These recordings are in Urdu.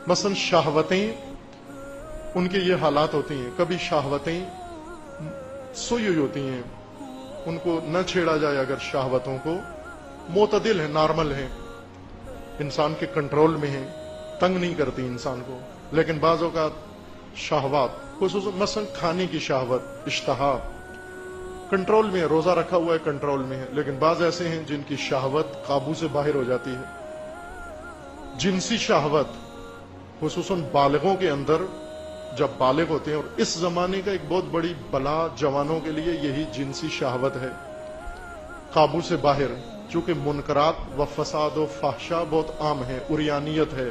مثلا شہوتیں ان کے یہ حالات ہوتی ہیں، کبھی شہوتیں سوئی ہوئی ہوتی ہیں، ان کو نہ چھیڑا جائے اگر شہوتوں کو، معتدل ہیں، نارمل ہیں، انسان کے کنٹرول میں ہیں، تنگ نہیں کرتی انسان کو. لیکن بعض اوقات شہوات، خصوصاً مثلا کھانے کی شہوت، اشتہا کنٹرول میں ہے، روزہ رکھا ہوا ہے کنٹرول میں ہے، لیکن بعض ایسے ہیں جن کی شہوت قابو سے باہر ہو جاتی ہے. جنسی شہوت خصوصاً بالغوں کے اندر جب بالغ ہوتے ہیں، اور اس زمانے کا ایک بہت بڑی بلا جوانوں کے لیے یہی جنسی شہوت ہے، قابو سے باہر، چونکہ منکرات و فساد و فحشا بہت عام ہے، عریانیت ہے،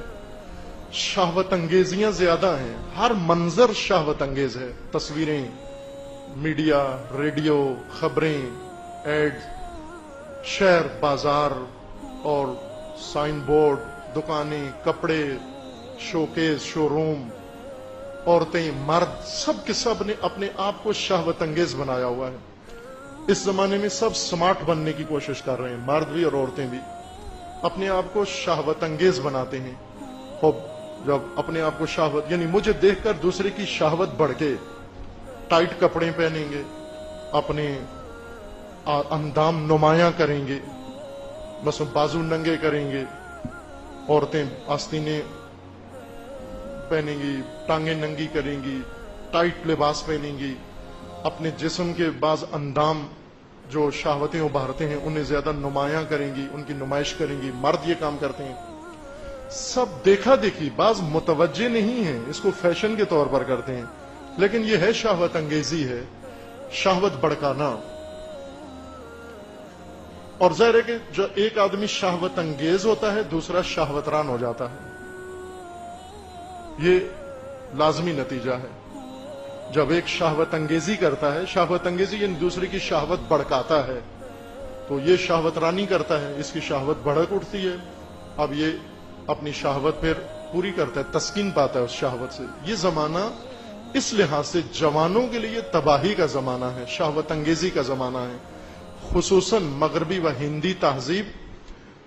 شہوت انگیزیاں زیادہ ہیں، ہر منظر شہوت انگیز ہے، تصویریں، میڈیا، ریڈیو، خبریں، ایڈ، شہر، بازار اور سائن بورڈ، دکانیں، کپڑے، شوکیس، شو روم، عورتیں، مرد، سب کے سب نے اپنے آپ کو شہوت انگیز بنایا ہوا ہے. اس زمانے میں سب سمارٹ بننے کی کوشش کر رہے ہیں، مرد بھی اور عورتیں بھی اپنے آپ کو شہوت انگیز بناتے ہیں. خوب جب اپنے آپ کو شہوت، یعنی مجھے دیکھ کر دوسرے کی شہوت بڑھ کے ٹائٹ کپڑے پہنیں گے، اپنے اندام نمایاں کریں گے، مثلا بازو ننگے کریں گے، عورتیں آستینیں پہنیں گی، ٹانگیں ننگی کریں گی، ٹائٹ لباس پہنیں گی، اپنے جسم کے بعض اندام جو شہوتیں ابھارتے ہیں انہیں زیادہ نمایاں کریں گی، ان کی نمائش کریں گی. مرد یہ کام کرتے ہیں، سب دیکھا دیکھی، بعض متوجہ نہیں ہیں، اس کو فیشن کے طور پر کرتے ہیں، لیکن یہ ہے شہوت انگیزی، ہے شہوت بڑکانا. اور ظاہر ہے کہ جو ایک آدمی شہوت انگیز ہوتا ہے دوسرا شہوت ران ہو جاتا ہے، یہ لازمی نتیجہ ہے. جب ایک شہوت انگیزی کرتا ہے، شہوت انگیزی یعنی دوسرے کی شہوت بڑکاتا ہے، تو یہ شہوت رانی کرتا ہے، اس کی شہوت بڑک اٹھتی ہے، اب یہ اپنی شہوت پھر پوری کرتا ہے، تسکین پاتا ہے اس شہوت سے. یہ زمانہ اس لحاظ سے جوانوں کے لیے تباہی کا زمانہ ہے، شہوت انگیزی کا زمانہ ہے. خصوصاً مغربی و ہندی تہذیب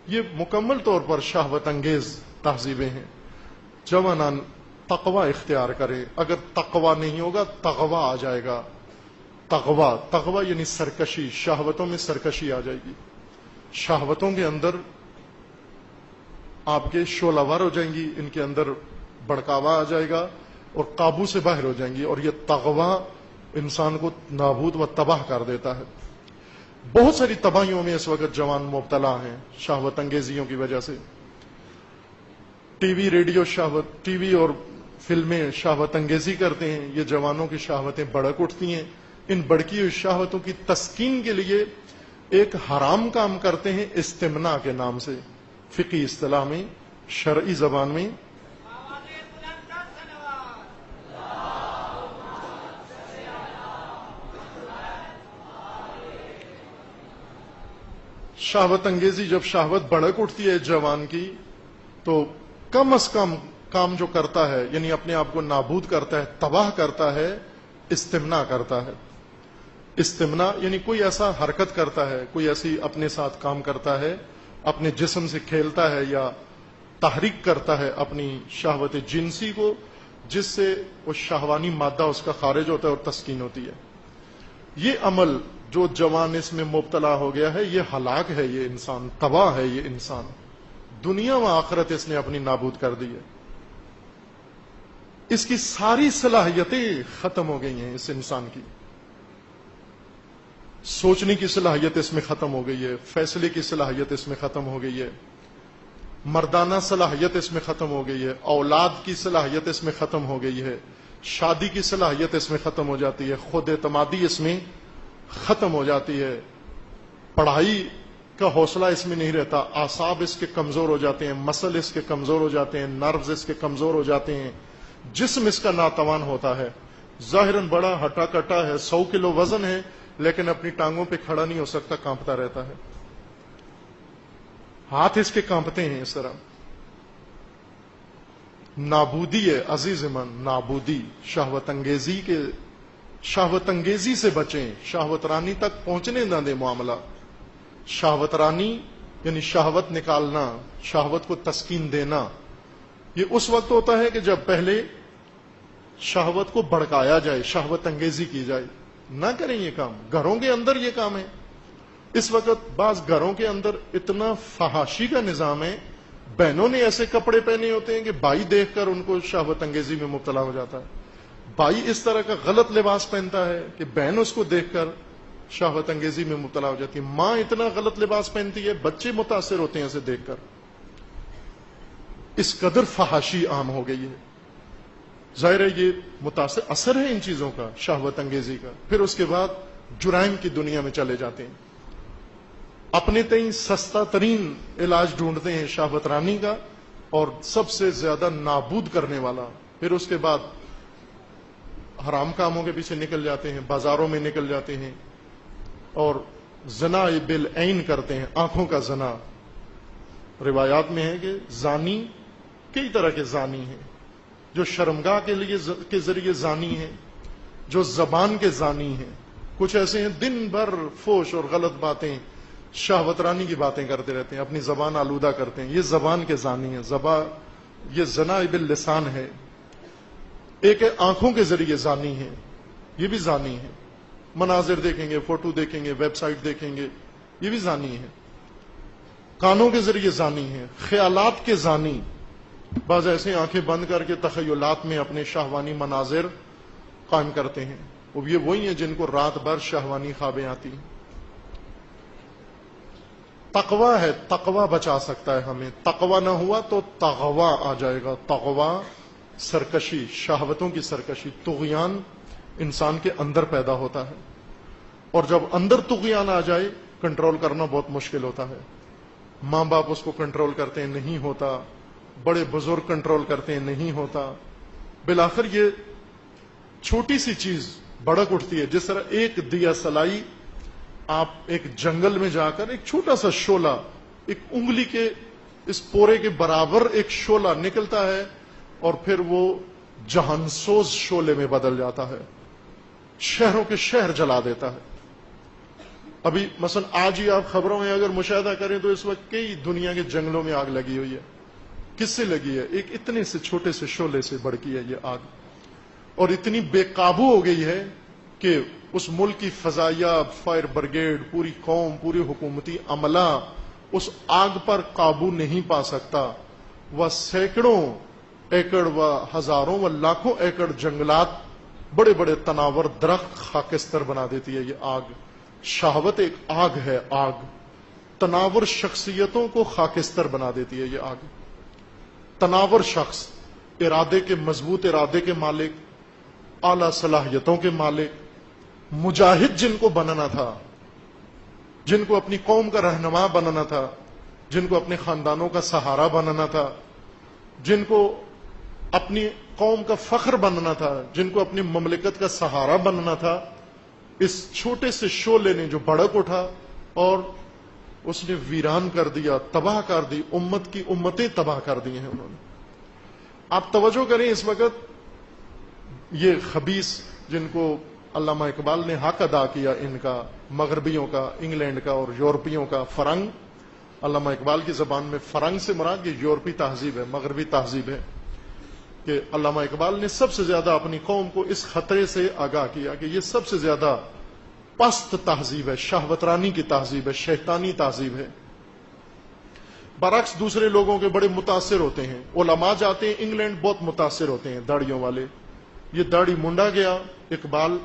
یہ مکمل طور پر شہوت انگیز تہذیبیں ہیں. جوانان تقوی اختیار کرے، اگر تقوی نہیں ہوگا تغوا آ جائے گا. تغوا یعنی سرکشی، شہوتوں میں سرکشی آ جائے گی، شہوتوں کے اندر آپ کے شعلہ ور ہو جائیں گی، ان کے اندر بڑکاوا آ جائے گا اور قابو سے باہر ہو جائیں گی، اور یہ تغوا انسان کو نابود و تباہ کر دیتا ہے. بہت ساری تباہیوں میں اس وقت جوان مبتلا ہیں شہوت انگیزیوں کی وجہ سے. ٹی وی، ریڈیو شہوت، ٹی وی اور فلمیں شہوت انگیزی کرتے ہیں، یہ جوانوں کی شہوتیں بڑک اٹھتی ہیں. ان بڑکی ہوئی شہوتوں کی تسکین کے لیے ایک حرام کام کرتے ہیں استمناء کے نام سے، فقہی اصطلاح میں، شرعی زبان میں. شہوت انگیزی، جب شہوت بڑک اٹھتی ہے جوان کی تو کم از کم کام جو کرتا ہے، یعنی اپنے آپ کو نابود کرتا ہے، تباہ کرتا ہے، استمناء کرتا ہے. استمناء یعنی کوئی ایسا حرکت کرتا ہے، کوئی ایسی اپنے ساتھ کام کرتا ہے، اپنے جسم سے کھیلتا ہے یا تحریک کرتا ہے اپنی شہوت جنسی کو، جس سے وہ شہوانی مادہ اس کا خارج ہوتا ہے اور تسکین ہوتی ہے. یہ عمل جو جوان اس میں مبتلا ہو گیا ہے یہ ہلاک ہے، یہ انسان تباہ ہے، یہ انسان دنیا و آخرت اس نے اپنی نابود کر دی ہے. اس کی ساری صلاحیتیں ختم ہو گئی ہیں، اس انسان کی سوچنے کی صلاحیت اس میں ختم ہو گئی ہے، فیصلے کی صلاحیت اس میں ختم ہو گئی ہے، مردانہ صلاحیت اس میں ختم ہو گئی ہے، اولاد کی صلاحیت اس میں ختم ہو گئی ہے، شادی کی صلاحیت اس میں ختم ہو جاتی ہے، خود اعتمادی اس میں ختم ہو جاتی ہے، پڑھائی کا حوصلہ اس میں نہیں رہتا، اعصاب اس کے کمزور ہو جاتے ہیں، مسل اس کے کمزور ہو جاتے ہیں، نروز اس کے کمزور ہو جاتے ہیں، جسم اس کا ناتوان ہوتا ہے. ظاہراً بڑا ہٹا کٹا ہے، 100 کلو وزن ہے، لیکن اپنی ٹانگوں پہ کھڑا نہیں ہو سکتا، کانپتا رہتا ہے، ہاتھ اس کے کانپتے ہیں اس طرح. نابودی ہے عزیز من، نابودی. شہوت انگیزی سے بچیں، شہوت رانی تک پہنچنے نہ دیں معاملہ. شہوت رانی یعنی شہوت نکالنا، شہوت کو تسکین دینا، یہ اس وقت ہوتا ہے کہ جب پہلے شہوت کو بھڑکایا جائے، شہوت انگیزی کی جائے. نہ کریں یہ کام، گھروں کے اندر یہ کام ہے. اس وقت بعض گھروں کے اندر اتنا فحاشی کا نظام ہے، بہنوں نے ایسے کپڑے پہنے ہوتے ہیں کہ بھائی دیکھ کر ان کو شہوت انگیزی میں مبتلا ہو جاتا ہے. بھائی اس طرح کا غلط لباس پہنتا ہے کہ بہن اس کو دیکھ کر شہوت انگیزی میں مبتلا ہو جاتی ہے. ماں اتنا غلط لباس پہنتی ہے، بچے متاثر ہوتے ہیں اسے دیکھ کر. اس قدر فحاشی عام ہو گئی ہے. ظاہر ہے یہ متاثر اثر ہے ان چیزوں کا، شہوت انگیزی کا. پھر اس کے بعد جرائم کی دنیا میں چلے جاتے ہیں، اپنے تئیں سستا ترین علاج ڈھونڈتے ہیں شہوت رانی کا، اور سب سے زیادہ نابود کرنے والا. پھر اس کے بعد حرام کاموں کے پیچھے نکل جاتے ہیں، بازاروں میں نکل جاتے ہیں اور زنا بالعین کرتے ہیں، آنکھوں کا زنا. روایات میں ہے کہ زانی کئی طرح کے زانی ہیں، جو شرمگاہ کے ذریعے زانی ہیں، جو زبان کے زانی ہیں. کچھ ایسے ہیں دن بھر فوش اور غلط باتیں، شہوت رانی کی باتیں کرتے رہتے ہیں، اپنی زبان آلودہ کرتے ہیں. یہ زبان کے زانی ہیں. یہ زنا باللسان ہے. ایک ہے آنکھوں کے ذریعے زانی ہے، یہ بھی زانی ہے. مناظر دیکھیں گے، فوٹو دیکھیں گے، ویب سائٹ دیکھیں گے، یہ بھی زانی ہے. کانوں کے ذریعے زانی ہے. خیالات کے زانی، بعض ایسے آنکھیں بند کر کے تخیلات میں اپنے شہوانی مناظر قائم کرتے ہیں. اور یہ وہی ہیں جن کو رات بھر شہوانی خوابیں آتی ہیں. تقوی ہے، تقوی بچا سکتا ہے ہمیں. تقوی نہ ہوا تو تغوا آ جائے گا. تغوا سرکشی، شہوتوں کی سرکشی، طغیان انسان کے اندر پیدا ہوتا ہے. اور جب اندر طغیان آ جائے کنٹرول کرنا بہت مشکل ہوتا ہے. ماں باپ اس کو کنٹرول کرتے ہیں، نہیں ہوتا. بڑے بزرگ کنٹرول کرتے ہیں، نہیں ہوتا. بالآخر یہ چھوٹی سی چیز بڑک اٹھتی ہے. جس طرح ایک دیا سلائی، آپ ایک جنگل میں جا کر ایک چھوٹا سا شعلہ، ایک انگلی کے اس پورے کے برابر ایک شعلہ نکلتا ہے اور پھر وہ جہانسوز شعلے میں بدل جاتا ہے، شہروں کے شہر جلا دیتا ہے. ابھی مثلا آج ہی آپ خبروں میں اگر مشاہدہ کریں تو اس وقت کئی دنیا کے جنگلوں میں آگ لگی ہوئی ہے. کس سے لگی ہے؟ ایک اتنے سے چھوٹے سے شعلے سے بڑکی ہے یہ آگ. اور اتنی بے قابو ہو گئی ہے کہ اس ملک کی فضائیہ، فائر بریگیڈ، پوری قوم، پوری حکومتی عملہ اس آگ پر قابو نہیں پا سکتا. وہ سینکڑوں ایکڑ و ہزاروں و لاکھوں ایکڑ جنگلات، بڑے بڑے تناور درخت خاکستر بنا دیتی ہے یہ آگ. شہوت ایک آگ ہے. آگ تناور شخصیتوں کو خاکستر بنا دیتی ہے یہ آگ. تناور شخص، ارادے کے، مضبوط ارادے کے مالک، اعلی صلاحیتوں کے مالک، مجاہد جن کو بننا تھا، جن کو اپنی قوم کا رہنما بننا تھا، جن کو اپنے خاندانوں کا سہارا بننا تھا، جن کو اپنی قوم کا فخر بننا تھا، جن کو اپنی مملکت کا سہارا بننا تھا، اس چھوٹے سے شعلے نے جو بھڑک اٹھا اور اس نے ویران کر دیا، تباہ کر دی. امت کی امتیں تباہ کر دی ہیں انہوں نے. آپ توجہ کریں، اس وقت یہ خبیث جن کو علامہ اقبال نے حق ادا کیا، ان کا، مغربیوں کا، انگلینڈ کا اور یورپیوں کا، فرنگ. علامہ اقبال کی زبان میں فرنگ سے مراد یہ یورپی تہذیب ہے، مغربی تہذیب ہے. کہ علامہ اقبال نے سب سے زیادہ اپنی قوم کو اس خطرے سے آگاہ کیا کہ یہ سب سے زیادہ پست تہذیب ہے، شہوت رانی کی تہذیب ہے، شیطانی تہذیب ہے. برعکس دوسرے لوگوں کے بڑے متاثر ہوتے ہیں. علماء جاتے ہیں انگلینڈ، بہت متاثر ہوتے ہیں داڑھیوں والے. یہ داڑھی منڈا گیا، اقبال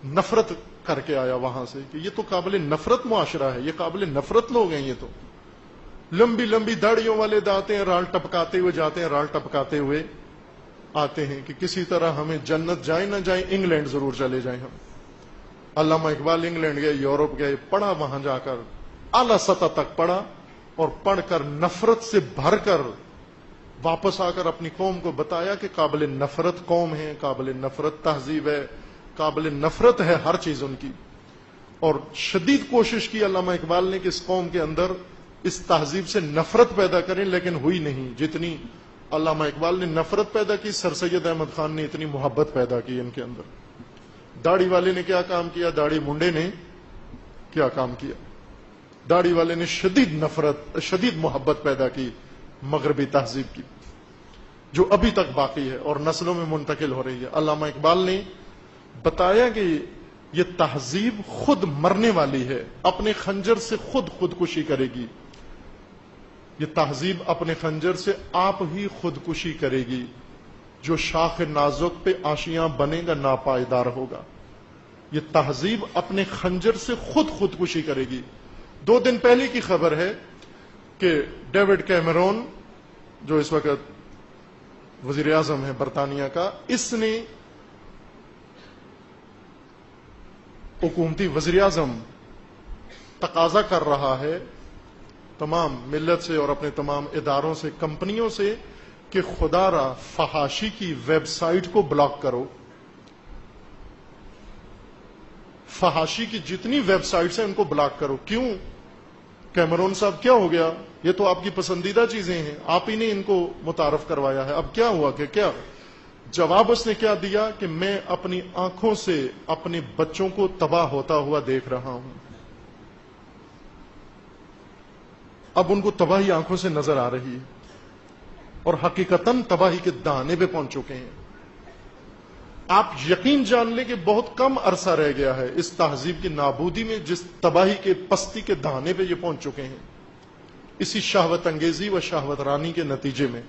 نفرت کر کے آیا وہاں سے کہ یہ تو قابل نفرت معاشرہ ہے، یہ قابل نفرت لوگ ہیں. یہ تو لمبی لمبی داڑھیوں والے جاتے ہیں، رال ٹپکاتے ہوئے جاتے ہیں، رال ٹپکاتے ہوئے آتے ہیں کہ کسی طرح ہمیں جنت جائیں نہ جائیں، انگلینڈ ضرور چلے جائیں ہم. علامہ اقبال انگلینڈ گئے، یورپ گئے، پڑھا وہاں جا کر، اعلی سطح تک پڑھا، اور پڑھ کر نفرت سے بھر کر واپس آ کر اپنی قوم کو بتایا کہ قابل نفرت قوم ہے، قابل نفرت تہذیب ہے، قابل نفرت ہے ہر چیز ان کی. اور شدید کوشش کی علامہ اقبال نے کہ اس قوم کے اندر اس تہذیب سے نفرت پیدا کریں، لیکن ہوئی نہیں. جتنی علامہ اقبال نے نفرت پیدا کی، سر سید احمد خان نے اتنی محبت پیدا کی ان کے اندر. داڑھی والے نے کیا کام کیا؟ داڑھی منڈے نے کیا کام کیا؟ داڑھی والے نے شدید نفرت، شدید محبت پیدا کی مغربی تہذیب کی. جو ابھی تک باقی ہے اور نسلوں میں منتقل ہو رہی ہے. علامہ اقبال نے بتایا کہ یہ تہذیب خود مرنے والی ہے، اپنے خنجر سے خود خودکشی کرے گی. یہ تہذیب اپنے خنجر سے آپ ہی خودکشی کرے گی. جو شاخ نازک پہ آشیاں بنے گا ناپائیدار ہوگا. یہ تہذیب اپنے خنجر سے خود خودکشی کرے گی. 2 دن پہلے کی خبر ہے کہ ڈیوڈ کیمرون جو اس وقت وزیر اعظم ہے برطانیہ کا، اس نے حکومتی وزیر اعظم تقاضا کر رہا ہے تمام ملت سے اور اپنے تمام اداروں سے، کمپنیوں سے، کہ خدا را فحاشی کی ویب سائٹ کو بلاک کرو. فحاشی کی جتنی ویب سائٹس ہیں ان کو بلاک کرو. کیوں؟ کیمرون صاحب کیا ہو گیا؟ یہ تو آپ کی پسندیدہ چیزیں ہیں، آپ ہی نے ان کو متعارف کروایا ہے، اب کیا ہوا کہ کیا؟ جواب اس نے کیا دیا کہ میں اپنی آنکھوں سے اپنے بچوں کو تباہ ہوتا ہوا دیکھ رہا ہوں. اب ان کو تباہی آنکھوں سے نظر آ رہی ہے اور حقیقتاً تباہی کے دہانے پہ پہنچ چکے ہیں. آپ یقین جان لیں کہ بہت کم عرصہ رہ گیا ہے اس تہذیب کی نابودی میں، جس تباہی کے پستی کے دہانے پہ یہ پہنچ چکے ہیں، اسی شہوت انگیزی و شہوت رانی کے نتیجے میں.